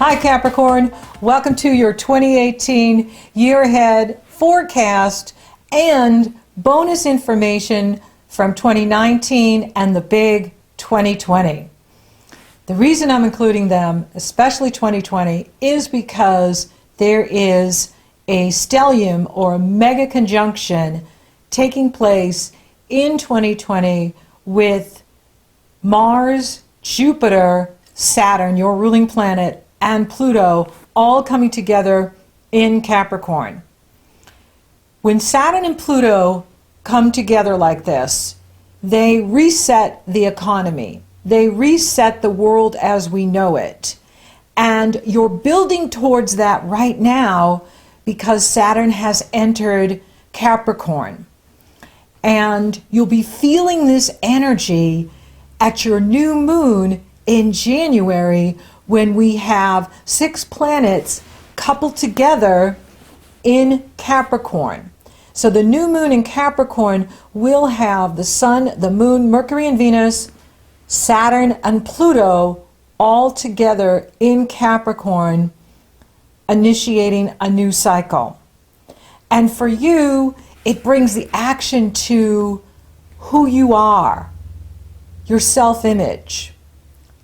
Hi Capricorn, welcome to your 2018 year ahead forecast and bonus information from 2019 and the big 2020. The reason I'm including them, especially 2020, is because there is a stellium or a mega conjunction taking place in 2020 with Mars, Jupiter, Saturn, your ruling planet, and Pluto all coming together in Capricorn. When Saturn and Pluto come together like this, they reset the economy. They reset the world as we know it. And you're building towards that right now because Saturn has entered Capricorn. And you'll be feeling this energy at your new moon in January when we have 6 planets coupled together in Capricorn. So the new moon in Capricorn will have the Sun, the Moon, Mercury and Venus, Saturn and Pluto all together in Capricorn, initiating a new cycle. And for you, it brings the action to who you are, your self-image.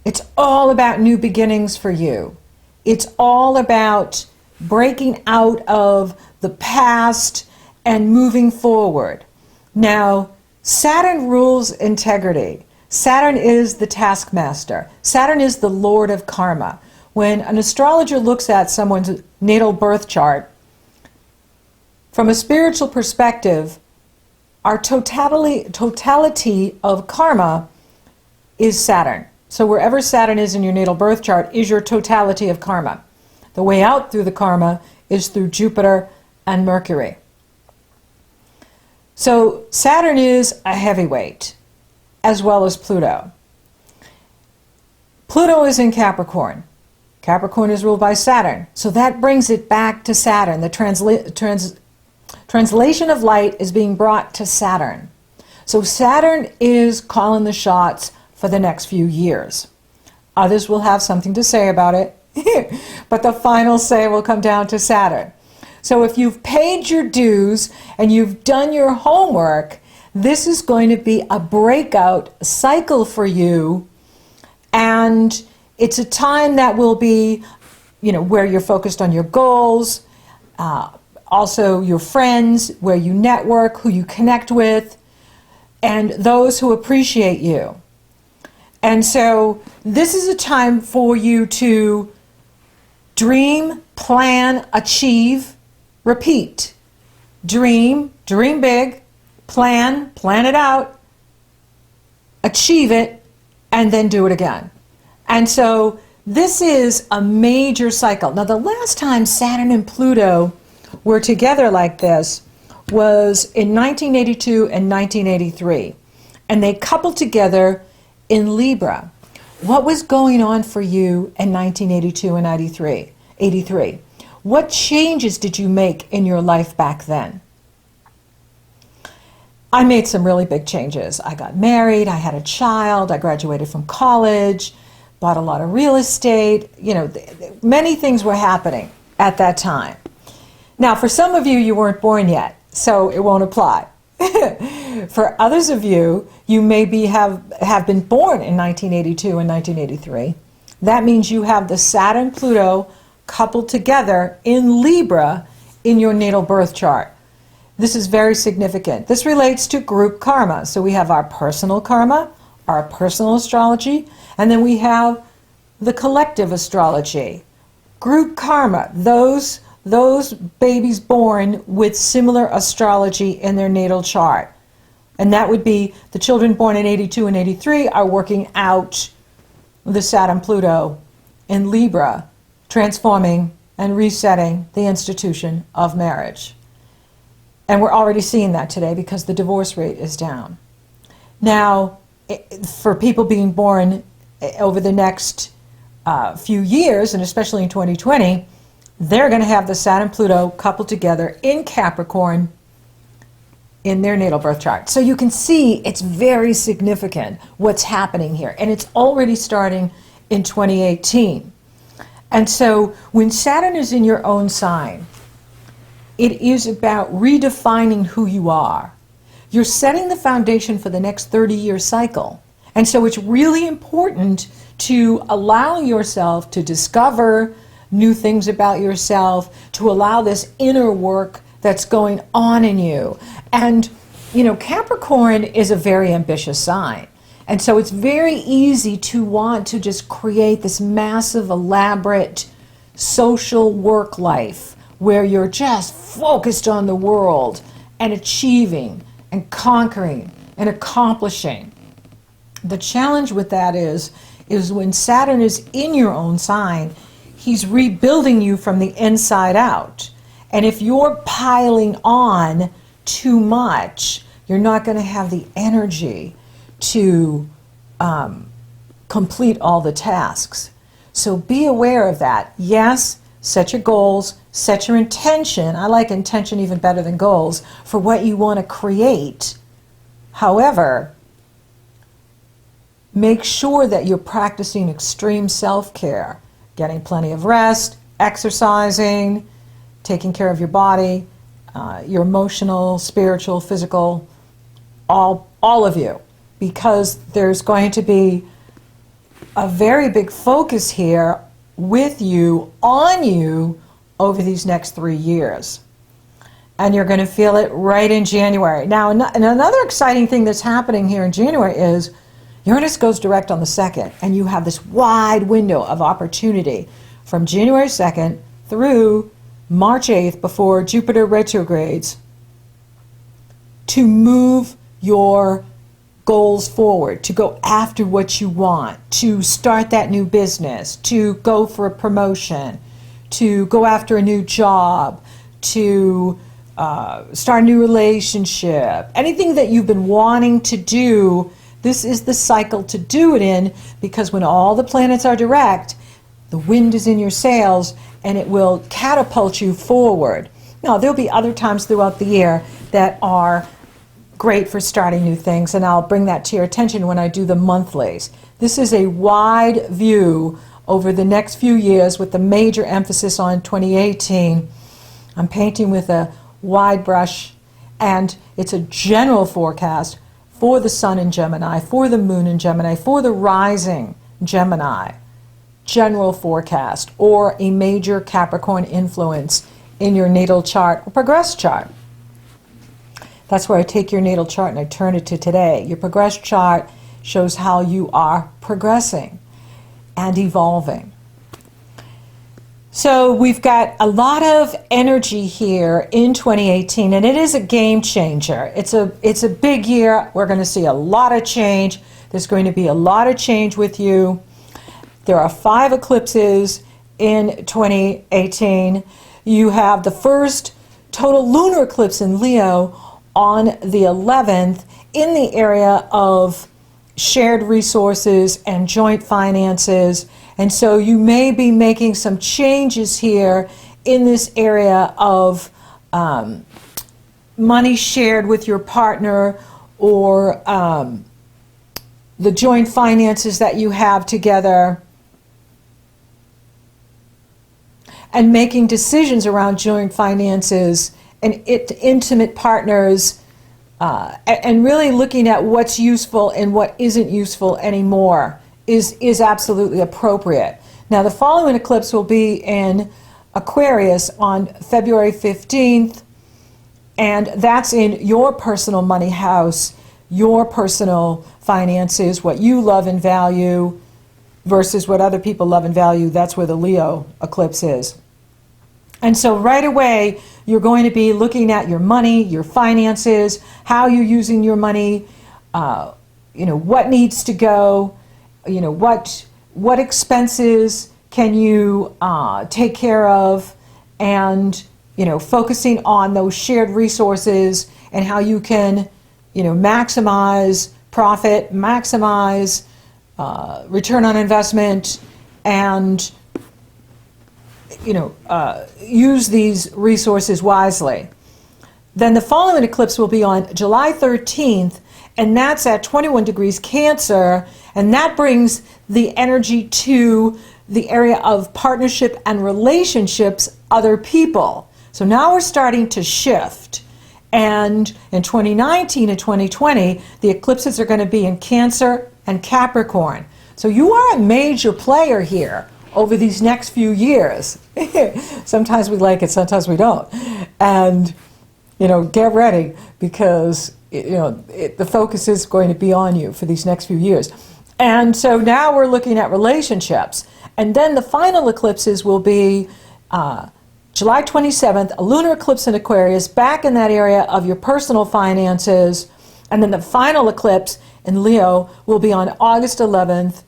It's all about new beginnings for you. It's all about breaking out of the past and moving forward. Now, Saturn rules integrity. Saturn is the taskmaster. Saturn is the lord of karma. When an astrologer looks at someone's natal birth chart, from a spiritual perspective, our totality of karma is Saturn. So wherever Saturn is in your natal birth chart is your totality of karma. The way out through the karma is through Jupiter and Mercury. So Saturn is a heavyweight, as well as Pluto. Pluto is in Capricorn. Capricorn is ruled by Saturn. So that brings it back to Saturn. The translation of light is being brought to Saturn. So Saturn is calling the shots for the next few years. Others will have something to say about it, but the final say will come down to Saturn. So if you've paid your dues and you've done your homework, this is going to be a breakout cycle for you, and it's a time that will be, where you're focused on your goals, also your friends, where you network, who you connect with, and those who appreciate you. And so this is a time for you to dream, plan, achieve, repeat. Dream big, plan it out, achieve it, and then do it again. And so this is a major cycle. Now the last time Saturn and Pluto were together like this was in 1982 and 1983. And they coupled together in Libra. What was going on for you in 1982 and 83? What changes did you make in your life back then? I made some really big changes. I got married, I had a child, I graduated from college, bought a lot of real estate. Many things were happening at that time. Now, for some of you, you weren't born yet, so it won't apply. For others of you, you maybe have been born in 1982 and 1983. That means you have the Saturn-Pluto coupled together in Libra in your natal birth chart. This is very significant. This relates to group karma. So we have our personal karma, our personal astrology, and then we have the collective astrology. Group karma, those babies born with similar astrology in their natal chart. And that would be the children born in 82 and 83 are working out the Saturn-Pluto in Libra, transforming and resetting the institution of marriage. And we're already seeing that today because the divorce rate is down. Now, for people being born over the next few years, and especially in 2020, they're going to have the Saturn-Pluto coupled together in Capricorn in their natal birth chart. So you can see it's very significant what's happening here. And it's already starting in 2018. And so when Saturn is in your own sign, it is about redefining who you are. You're setting the foundation for the next 30-year cycle. And so it's really important to allow yourself to discover new things about yourself, to allow this inner work that's going on in you. And, you know, Capricorn is a very ambitious sign. And so it's very easy to want to just create this massive, elaborate social work life where you're just focused on the world and achieving and conquering and accomplishing. The challenge with that is when Saturn is in your own sign, he's rebuilding you from the inside out. And if you're piling on too much, you're not going to have the energy to complete all the tasks. So be aware of that. Yes, set your goals, set your intention. I like intention even better than goals for what you want to create. However, make sure that you're practicing extreme self-care, getting plenty of rest, exercising, taking care of your body, your emotional, spiritual, physical, all of you, because there's going to be a very big focus here with you, on you, over these next 3 years. And you're going to feel it right in January. Now, another exciting thing that's happening here in January is Uranus goes direct on the 2nd, and you have this wide window of opportunity from January 2nd through March 8th before Jupiter retrogrades to move your goals forward, to go after what you want, to start that new business, to go for a promotion, to go after a new job, to start a new relationship. Anything that you've been wanting to do, this is the cycle to do it in, because when all the planets are direct, the wind is in your sails and it will catapult you forward. Now, there'll be other times throughout the year that are great for starting new things, and I'll bring that to your attention when I do the monthlies. This is a wide view over the next few years with the major emphasis on 2018. I'm painting with a wide brush, and it's a general forecast for the Sun in Gemini, for the Moon in Gemini, for the rising Gemini. General forecast, or a major Capricorn influence in your natal chart or progress chart. That's where I take your natal chart and I turn it to today. Your progress chart shows how you are progressing and evolving. So we've got a lot of energy here in 2018, and it is a game changer. It's a big year. We're going to see a lot of change. There's going to be a lot of change with you. There are 5 eclipses in 2018. You have the first total lunar eclipse in Leo on the 11th in the area of shared resources and joint finances. And so you may be making some changes here in this area of money shared with your partner, or the joint finances that you have together, and making decisions around joint finances and intimate partners, and really looking at what's useful and what isn't useful anymore is absolutely appropriate. Now, the following eclipse will be in Aquarius on February 15th, and that's in your personal money house, your personal finances, what you love and value versus what other people love and value. That's where the Leo eclipse is. And so right away, you're going to be looking at your money, your finances, how you're using your money, what needs to go, what expenses can you take care of, and, focusing on those shared resources and how you can, maximize profit, maximize return on investment, and use these resources wisely. Then the following eclipse will be on July 13th, and that's at 21 degrees Cancer, and that brings the energy to the area of partnership and relationships, other people. So now we're starting to shift. And in 2019 and 2020, the eclipses are going to be in Cancer and Capricorn. So you are a major player here over these next few years. Sometimes we like it, sometimes we don't. And, get ready, because, the focus is going to be on you for these next few years. And so now we're looking at relationships. And then the final eclipses will be July 27th, a lunar eclipse in Aquarius, back in that area of your personal finances. And then the final eclipse in Leo will be on August 11th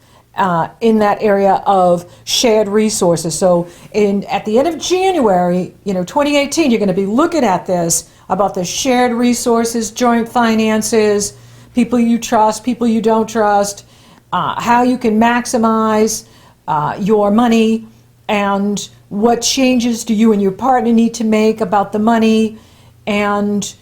in that area of shared resources. So at the end of January, 2018, you're going to be looking at this about the shared resources, joint finances, people you trust, people you don't trust, how you can maximize your money, and what changes do you and your partner need to make about the money, and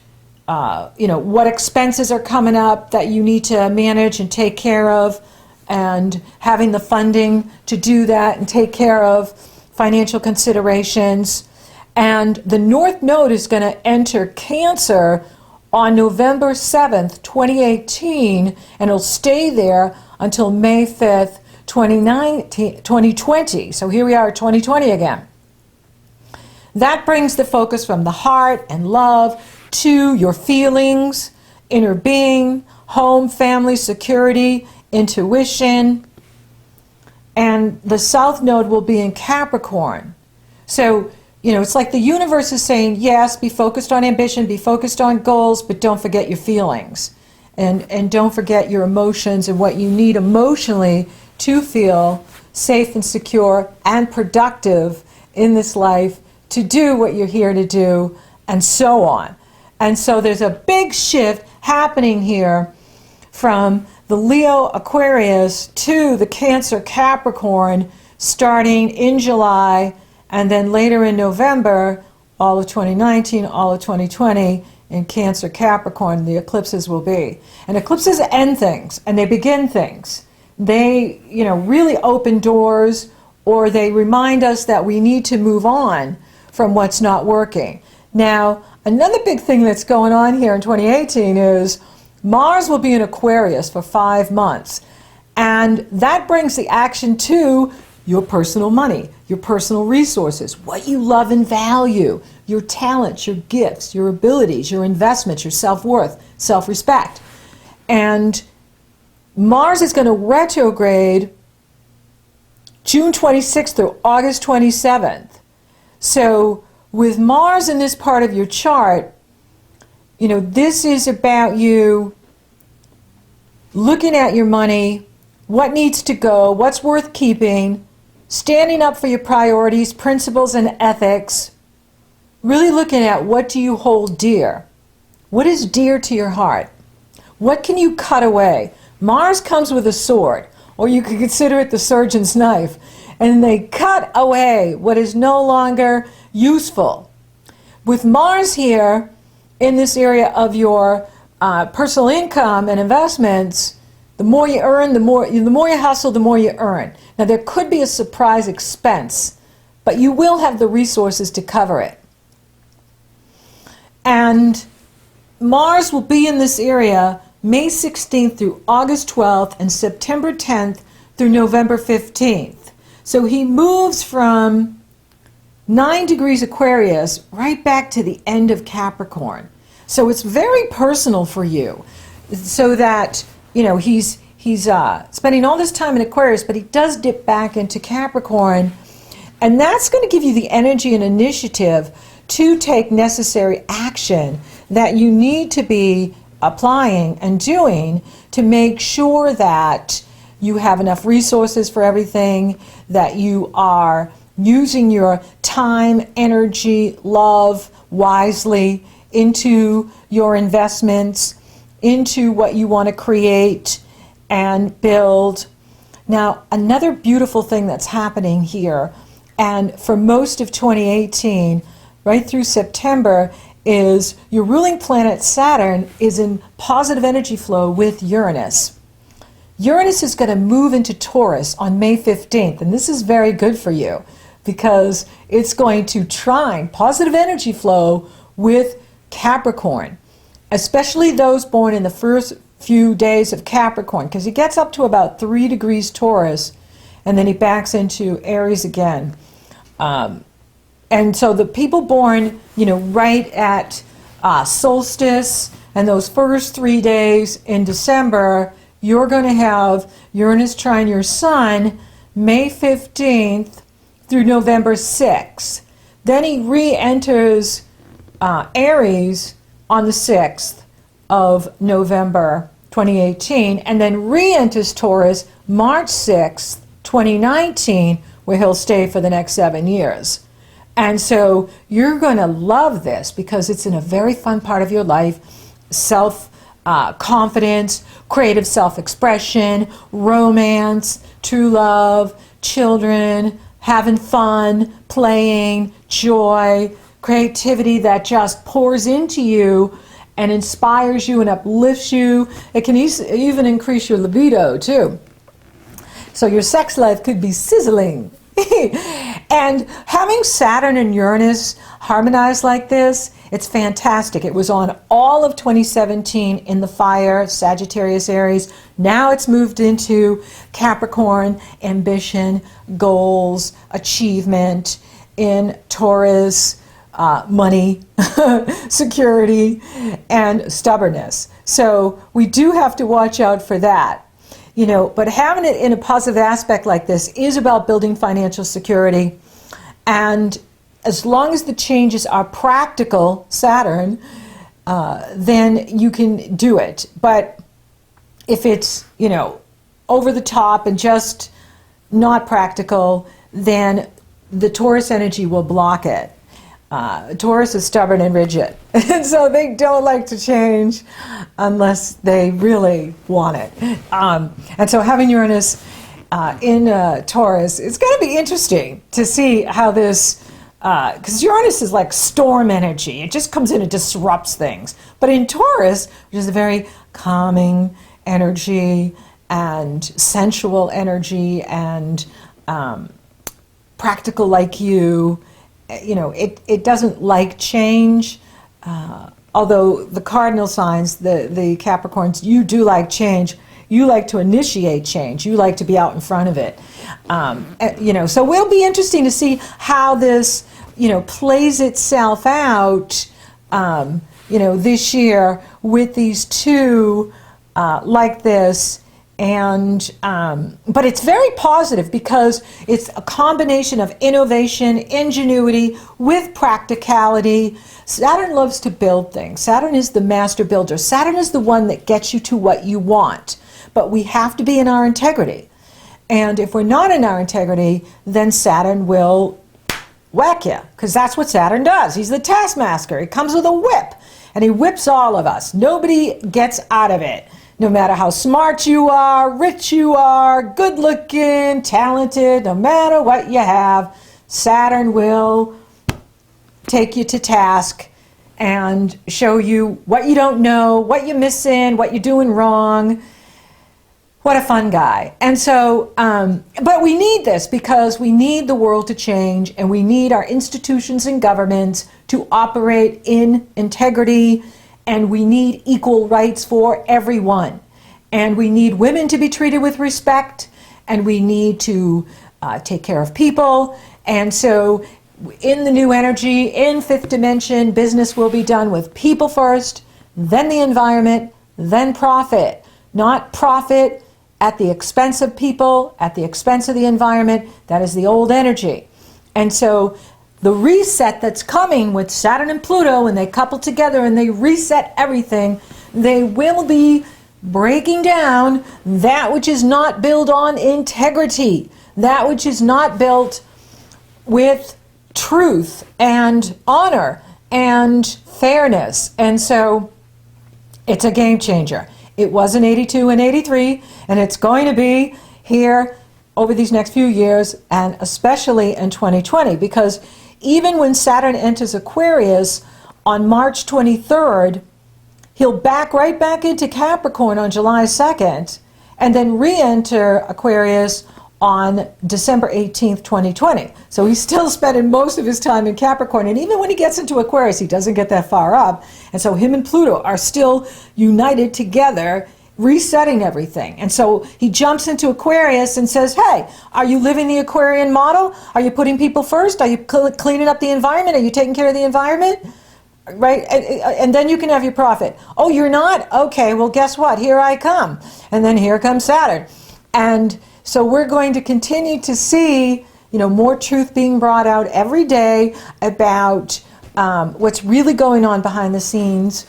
what expenses are coming up that you need to manage and take care of, and having the funding to do that and take care of financial considerations. And the North Node is going to enter Cancer on November 7th, 2018, and it'll stay there until May 5th, 2020. So here we are at 2020 again. That brings the focus from the heart and love to your feelings, inner being, home, family, security, intuition. And the South Node will be in Capricorn. So, it's like the universe is saying, yes, be focused on ambition, be focused on goals, but don't forget your feelings. And don't forget your emotions and what you need emotionally to feel safe and secure and productive in this life, to do what you're here to do, and so on. And so there's a big shift happening here from the Leo Aquarius to the Cancer Capricorn, starting in July, and then later in November, all of 2019, all of 2020, in Cancer Capricorn, the eclipses will be. And eclipses end things, and they begin things. They, really open doors, or they remind us that we need to move on from what's not working. Now, another big thing that's going on here in 2018 is Mars will be in Aquarius for 5 months. And that brings the action to your personal money, your personal resources, what you love and value, your talents, your gifts, your abilities, your investments, your self-worth, self-respect. And Mars is going to retrograde June 26th through August 27th. So with Mars in this part of your chart, this is about you looking at your money, what needs to go, what's worth keeping, standing up for your priorities, principles, and ethics, really looking at what do you hold dear. What is dear to your heart? What can you cut away? Mars comes with a sword, or you could consider it the surgeon's knife, and they cut away what is no longer useful. With Mars here, in this area of your personal income and investments, the more you earn, the more you hustle, the more you earn. Now, there could be a surprise expense, but you will have the resources to cover it. And Mars will be in this area May 16th through August 12th and September 10th through November 15th. So he moves from 9 degrees Aquarius right back to the end of Capricorn. So it's very personal for you, so that he's spending all this time in Aquarius, but he does dip back into Capricorn, and that's going to give you the energy and initiative to take necessary action that you need to be applying and doing to make sure that you have enough resources for everything, that you are using your time, energy, love wisely into your investments, into what you want to create and build. Now, another beautiful thing that's happening here, and for most of 2018, right through September, is your ruling planet Saturn is in positive energy flow with Uranus. Uranus is going to move into Taurus on May 15th, and this is very good for you because it's going to trine positive energy flow with Capricorn, especially those born in the first few days of Capricorn, because he gets up to about 3 degrees Taurus, and then he backs into Aries again. And so the people born, right at solstice and those first 3 days in December, you're going to have Uranus trine your sun May 15th through November 6th. Then he re-enters Aries on the 6th of November 2018, and then re-enters Taurus March 6th, 2019, where he'll stay for the next 7 years. And so you're going to love this because it's in a very fun part of your life. Confidence, creative self-expression, romance, true love, children, having fun, playing, joy, creativity that just pours into you and inspires you and uplifts you. It can even increase your libido too. So your sex life could be sizzling. And having Saturn and Uranus harmonize like this, it's fantastic. It was on all of 2017 in the fire, Sagittarius, Aries. Now it's moved into Capricorn, ambition, goals, achievement, in Taurus, money, security, and stubbornness. So we do have to watch out for that. But having it in a positive aspect like this is about building financial security. And as long as the changes are practical, Saturn, then you can do it. But if it's, over the top and just not practical, then the Taurus energy will block it. Taurus is stubborn and rigid, and so they don't like to change unless they really want it. And so having Uranus in Taurus, it's going to be interesting to see how this, because Uranus is like storm energy. It just comes in and disrupts things. But in Taurus, which is a very calming energy and sensual energy and practical like you, it doesn't like change, although the cardinal signs, the Capricorns, you do like change. You like to initiate change. You like to be out in front of it. So it'll be interesting to see how this, plays itself out, this year with these two like this. And but it's very positive because it's a combination of innovation, ingenuity with practicality. Saturn loves to build things. Saturn is the master builder. Saturn is the one that gets you to what you want. But we have to be in our integrity. And if we're not in our integrity, then Saturn will whack you, because that's what Saturn does. He's the taskmaster. He comes with a whip, and he whips all of us. Nobody gets out of it. No matter how smart you are, rich you are, good looking, talented, no matter what you have, Saturn will take you to task and show you what you don't know, what you're missing, what you're doing wrong. What a fun guy. And so, but we need this because we need the world to change, and we need our institutions and governments to operate in integrity, and we need equal rights for everyone. And we need women to be treated with respect, and we need to take care of people. And so in the new energy, in fifth dimension, business will be done with people first, then the environment, then profit. Not profit at the expense of people, at the expense of the environment. That is the old energy. And so the reset that's coming with Saturn and Pluto, when they couple together and they reset everything, they will be breaking down that which is not built on integrity, that which is not built with truth and honor and fairness. And so it's a game changer. It was in 82 and 83, and it's going to be here over these next few years, and especially in 2020, because even when Saturn enters Aquarius on March 23rd, he'll back right back into Capricorn on July 2nd, and then re-enter Aquarius on December 18th, 2020. So he's still spending most of his time in Capricorn, and even when he gets into Aquarius, he doesn't get that far up. And so him and Pluto are still united together, resetting everything. And so he jumps into Aquarius and says, hey, are you living the Aquarian model? Are you putting people first? Are you cleaning up the environment? Are you taking care of the environment? Right? And then you can have your profit. Oh, you're not? Okay, well, guess what? Here I come. And then here comes Saturn. And so we're going to continue to see, more truth being brought out every day about what's really going on behind the scenes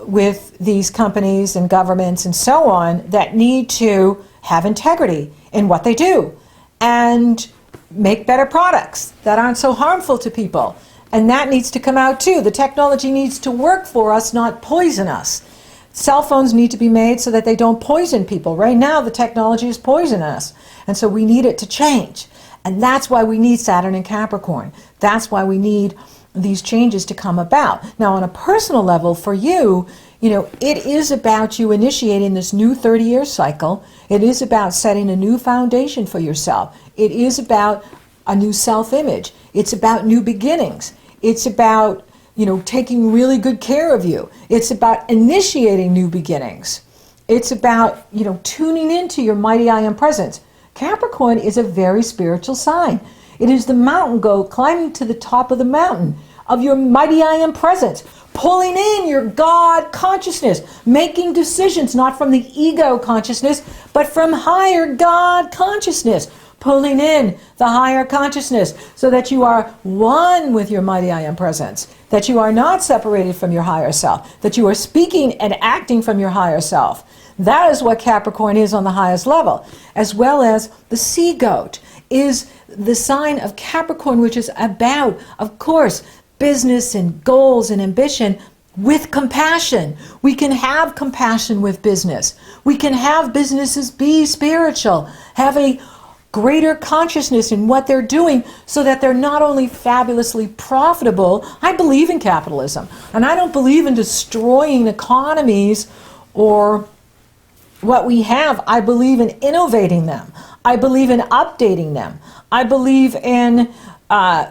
with these companies and governments and so on that need to have integrity in what they do and make better products that aren't so harmful to people. And that needs to come out too. The technology needs to work for us, not poison us. Cell phones need to be made so that they don't poison people. Right now, the technology is poisoning us. And so we need it to change. And that's why we need Saturn and Capricorn. That's why we need these changes to come about. Now, on a personal level, for you, it is about you initiating this new 30-year cycle. It is about setting a new foundation for yourself. It is about a new self-image. It's about new beginnings. It's about taking really good care of you. It's about initiating new beginnings. It's about, tuning into your mighty I am presence. Capricorn is a very spiritual sign. It is the mountain goat climbing to the top of the mountain of your mighty I am presence, pulling in your God consciousness, making decisions not from the ego consciousness, but from higher God consciousness, pulling in the higher consciousness so that you are one with your mighty I am presence, that you are not separated from your higher self, that you are speaking and acting from your higher self. That is what Capricorn is on the highest level, as well as the sea goat is the sign of Capricorn, which is about, of course, business and goals and ambition with compassion. We can have compassion with business. We can have businesses be spiritual, have a greater consciousness in what they're doing so that they're not only fabulously profitable. I believe in capitalism, and I don't believe in destroying economies or what we have. I believe in innovating them. I believe in updating them. I believe in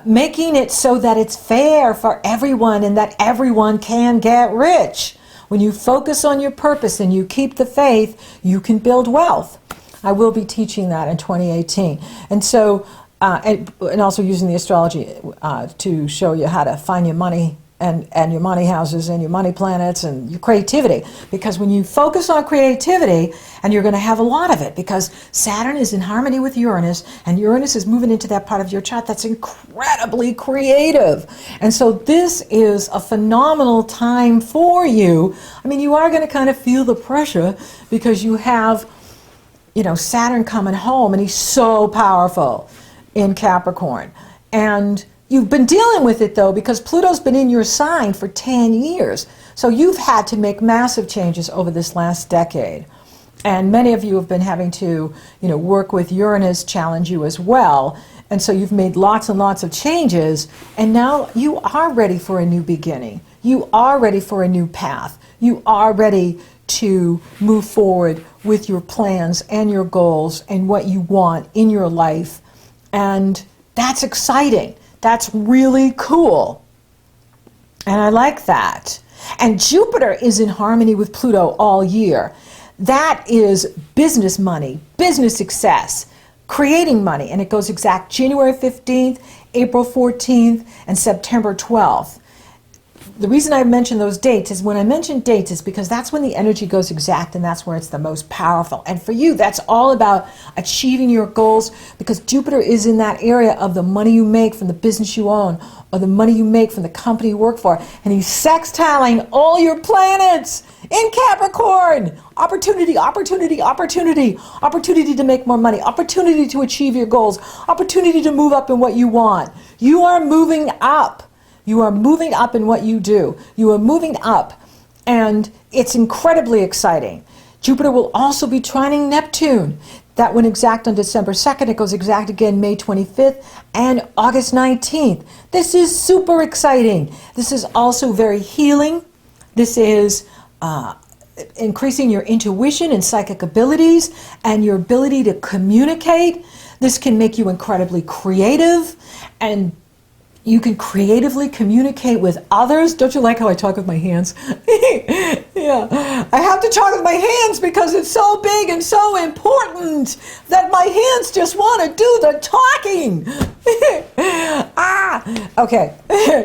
making it so that it's fair for everyone and that everyone can get rich. When you focus on your purpose and you keep the faith, you can build wealth. I will be teaching that in 2018. And so, and also using the astrology to show you how to find your money and your money houses and your money planets and your creativity. Because when you focus on creativity, and you're going to have a lot of it, because Saturn is in harmony with Uranus, and Uranus is moving into that part of your chart that's incredibly creative. And so this is a phenomenal time for you. I mean, you are going to kind of feel the pressure because you have, Saturn coming home, and he's so powerful in Capricorn. And you've been dealing with it, though, because Pluto's been in your sign for 10 years. So you've had to make massive changes over this last decade. And many of you have been having to, work with Uranus, challenge you as well. And so you've made lots and lots of changes. And now you are ready for a new beginning. You are ready for a new path. You are ready to move forward with your plans and your goals and what you want in your life. And that's exciting. That's really cool. And I like that. And Jupiter is in harmony with Pluto all year. That is business money, business success, creating money. And it goes exact January 15th, April 14th, and September 12th. The reason I mention those dates is when I mention dates is because that's when the energy goes exact, and that's where it's the most powerful. And for you, that's all about achieving your goals, because Jupiter is in that area of the money you make from the business you own or the money you make from the company you work for. And he's sextiling all your planets in Capricorn. Opportunity, opportunity, opportunity. Opportunity to make more money. Opportunity to achieve your goals. Opportunity to move up in what you want. You are moving up. You are moving up in what you do. You are moving up, and it's incredibly exciting. Jupiter will also be trining Neptune. That went exact on December 2nd. It goes exact again May 25th and August 19th. This is super exciting. This is also very healing. This is increasing your intuition and psychic abilities and your ability to communicate. This can make you incredibly creative, and you can creatively communicate with others. Don't you like how I talk with my hands? Yeah, I have to talk with my hands because it's so big and so important that my hands just want to do the talking. Okay.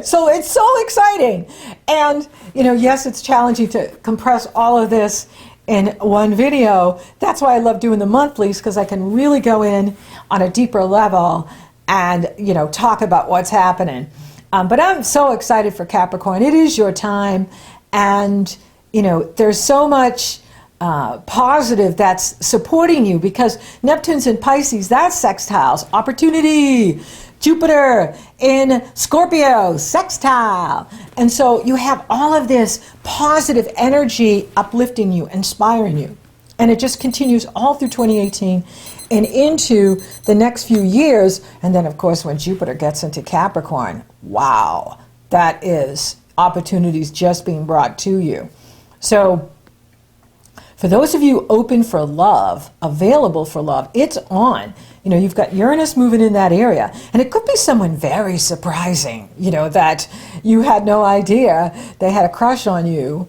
So it's so exciting. And, yes, it's challenging to compress all of this in one video. That's why I love doing the monthlies, because I can really go in on a deeper level and, talk about what's happening. But I'm so excited for Capricorn. It is your time. And, there's so much positive that's supporting you, because Neptune's in Pisces, that's sextiles, opportunity. Jupiter in Scorpio, sextile. And so you have all of this positive energy uplifting you, inspiring you. And it just continues all through 2018 and into the next few years. And then, of course, when Jupiter gets into Capricorn, wow, that is opportunities just being brought to you. So for those of you open for love, available for love, it's on. You've got Uranus moving in that area. And it could be someone very surprising, that you had no idea they had a crush on you.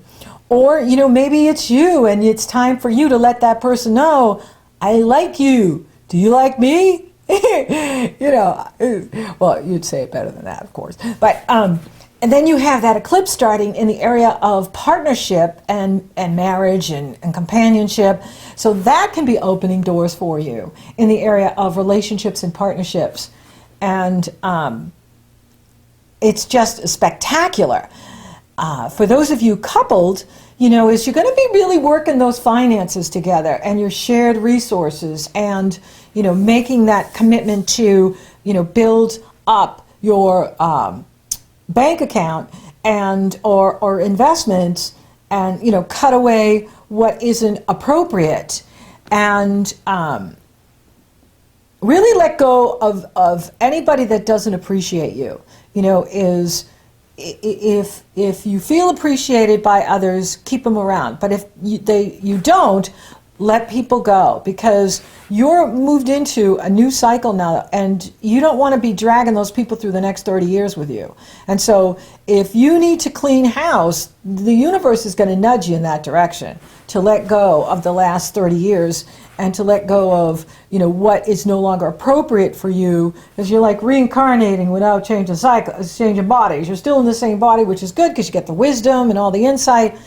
Or, maybe it's you and it's time for you to let that person know, I like you. Do you like me? Well, you'd say it better than that, of course. But, and then you have that eclipse starting in the area of partnership and marriage and companionship. So that can be opening doors for you in the area of relationships and partnerships. And it's just spectacular. For those of you coupled, is you're going to be really working those finances together and your shared resources and, making that commitment to, build up your bank account and or investments and cut away what isn't appropriate and really let go of anybody that doesn't appreciate you. Is if you feel appreciated by others, keep them around. But if you don't, let people go, because you're moved into a new cycle now and you don't want to be dragging those people through the next 30 years with you. And so if you need to clean house, the universe is going to nudge you in that direction, to let go of the last 30 years and to let go of, what is no longer appropriate for you, because you're like reincarnating without changing bodies. You're still in the same body, which is good because you get the wisdom and all the insight,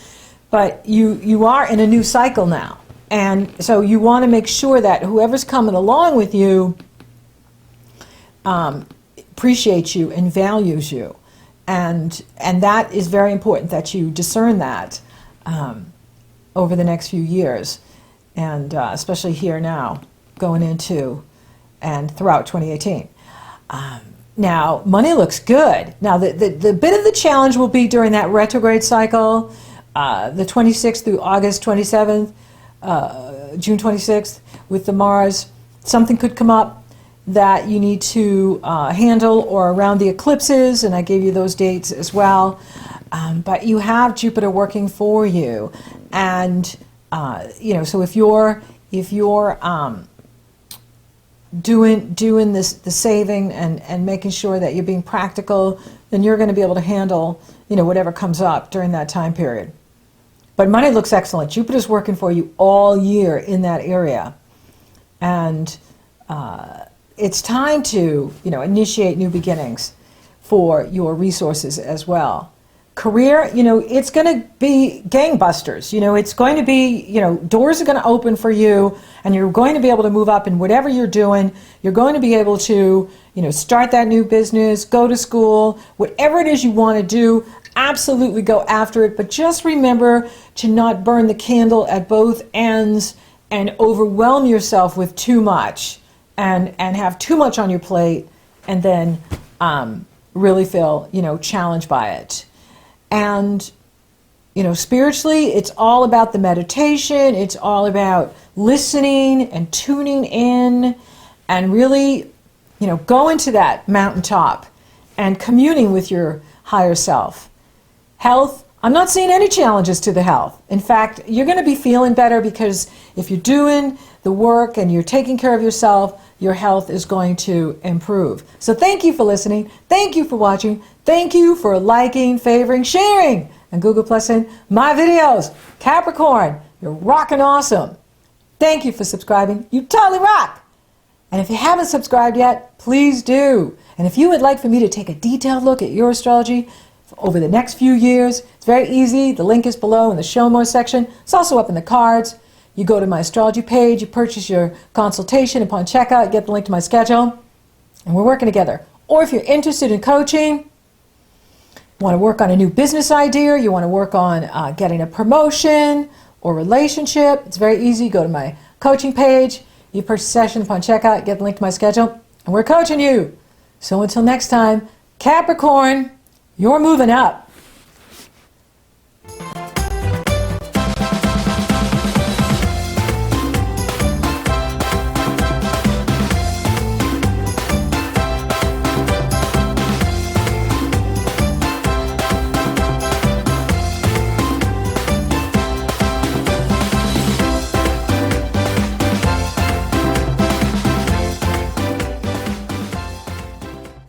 but you are in a new cycle now. And so you want to make sure that whoever's coming along with you appreciates you and values you. And that is very important that you discern that over the next few years. And especially here now, going into and throughout 2018. Now, money looks good. Now, the bit of the challenge will be during that retrograde cycle, the 26th through August 27th, June 26th, with the Mars. Something could come up that you need to handle, or around the eclipses, and I gave you those dates as well. But you have Jupiter working for you. And so if you're doing this, the saving and making sure that you're being practical, then you're going to be able to handle whatever comes up during that time period. But money looks excellent. Jupiter's working for you all year in that area, and it's time to initiate new beginnings for your resources as well. Career, it's going to be gangbusters. It's going to be, doors are going to open for you, and you're going to be able to move up in whatever you're doing. You're going to be able to, start that new business, go to school, whatever it is you want to do, absolutely go after it. But just remember to not burn the candle at both ends and overwhelm yourself with too much and have too much on your plate and then really feel, challenged by it. And spiritually, it's all about the meditation. It's all about listening and tuning in and really, going to that mountaintop and communing with your higher self. Health, I'm not seeing any challenges to the health. In fact, you're going to be feeling better because if you're doing the work and you're taking care of yourself, your health is going to improve. So thank you for listening. Thank you for watching. Thank you for liking, favoring, sharing, and Google Plusing my videos. Capricorn, you're rocking awesome. Thank you for subscribing. You totally rock. And if you haven't subscribed yet, please do. And if you would like for me to take a detailed look at your astrology over the next few years, it's very easy. The link is below in the Show More section. It's also up in the cards. You go to my astrology page, you purchase your consultation. Upon checkout, you get the link to my schedule, and we're working together. Or if you're interested in coaching, you want to work on a new business idea, you want to work on getting a promotion or relationship, it's very easy. Go to my coaching page, you purchase a session. Upon checkout, get the link to my schedule, and we're coaching you. So until next time, Capricorn, you're moving up.